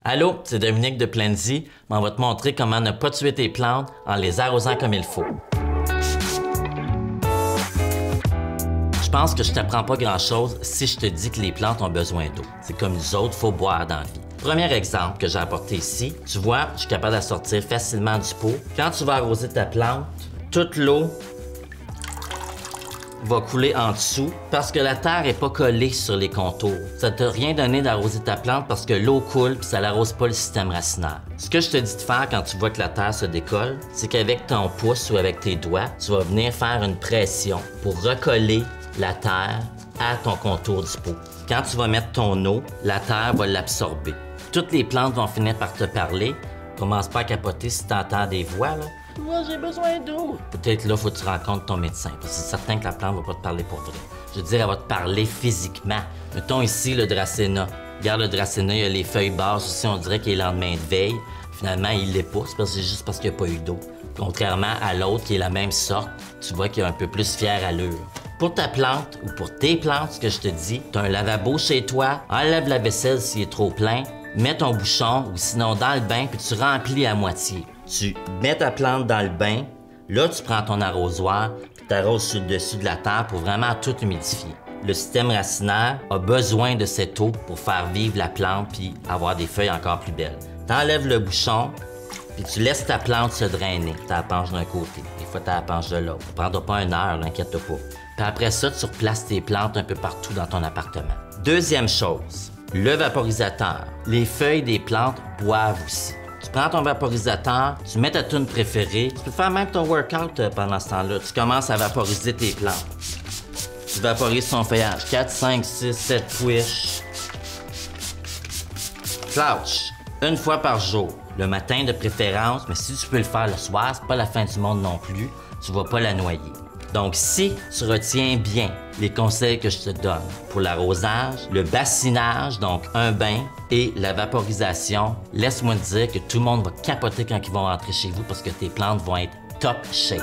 Allô, c'est Dominique de Plenzy. On va te montrer comment ne pas tuer tes plantes en les arrosant comme il faut. Je pense que je t'apprends pas grand-chose si je te dis que les plantes ont besoin d'eau. C'est comme nous autres, il faut boire dans la vie. Premier exemple que j'ai apporté ici, tu vois, je suis capable de sortir facilement du pot. Quand tu vas arroser ta plante, toute l'eau va couler en dessous parce que la terre n'est pas collée sur les contours. Ça ne t'a rien donné d'arroser ta plante parce que l'eau coule puis ça n'arrose pas le système racinaire. Ce que je te dis de faire quand tu vois que la terre se décolle, c'est qu'avec ton pouce ou avec tes doigts, tu vas venir faire une pression pour recoller la terre à ton contour du pot. Quand tu vas mettre ton eau, la terre va l'absorber. Toutes les plantes vont finir par te parler. Commence pas à capoter si tu entends des voix, là. Moi, j'ai besoin d'eau. Peut-être là, faut que tu rencontres ton médecin, parce que c'est certain que la plante va pas te parler pour vrai. Je veux dire, elle va te parler physiquement. Mettons ici le Dracena. Regarde le Dracena, il y a les feuilles basses aussi, on dirait qu'il est lendemain de veille. Finalement, il l'est pas, c'est juste parce qu'il n'y a pas eu d'eau. Contrairement à l'autre qui est la même sorte, tu vois qu'il est un peu plus fière allure. Pour ta plante ou pour tes plantes, ce que je te dis, tu as un lavabo chez toi, enlève la vaisselle s'il est trop plein, mets ton bouchon ou sinon dans le bain puis tu remplis à moitié. Tu mets ta plante dans le bain, là tu prends ton arrosoir puis tu arroses sur le dessus de la terre pour vraiment tout humidifier. Le système racinaire a besoin de cette eau pour faire vivre la plante puis avoir des feuilles encore plus belles. Tu enlèves le bouchon puis tu laisses ta plante se drainer. Tu la penches d'un côté, des fois tu la penches de l'autre. Ça ne prendra pas une heure, inquiète-toi pas. Puis après ça, tu replaces tes plantes un peu partout dans ton appartement. Deuxième chose, le vaporisateur. Les feuilles des plantes boivent aussi. Tu prends ton vaporisateur, tu mets ta toune préférée. Tu peux faire même ton workout pendant ce temps-là. Tu commences à vaporiser tes plantes. Tu vaporises ton feuillage. 4, 5, 6, 7 puiches. Clouch. Une fois par jour. Le matin de préférence, mais si tu peux le faire le soir, c'est pas la fin du monde non plus. Tu vas pas la noyer. Donc, si tu retiens bien les conseils que je te donne pour l'arrosage, le bassinage, donc un bain, et la vaporisation, laisse-moi te dire que tout le monde va capoter quand ils vont rentrer chez vous parce que tes plantes vont être top shape.